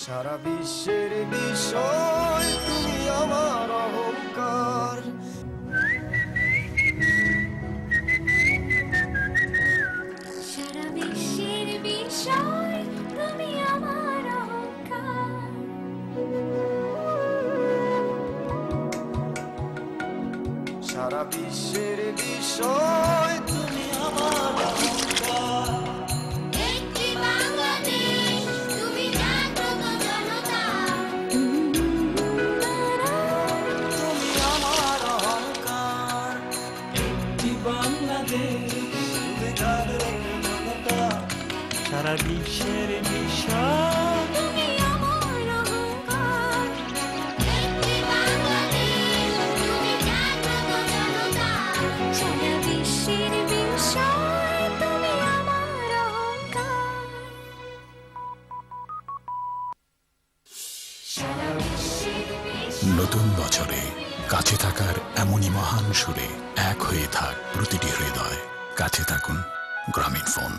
সারা বিশ্বের বিষয় তুমি আমার অহংকার। সারা বিশ্বের বিষয় তুমি আমার অহংকার। সারা বিশ্বের বিষয় তুমি আমার অহংকার। একটি বাংলাদেশ তুমি জাগ্রত জনতা। তুমি আমার অহংকার। একটি বাংলাদেশ তুমি জাগ্রত জনতা। সারা বিশ্বের বিষয় তুমি আমার অহংকার। একটি বাংলাদেশ তুমি জাগ্রত জনতা। সারা বিশ্বের বিষয় তুমি আমার অহংকার। সারা বিশ্বের বিষয় নতুন বছরে কাছে থাকার এমনই মহান সুরে এক হয়ে থাক প্রতিটি হৃদয়। কাছে থাকুন গ্রামীণ ফোন।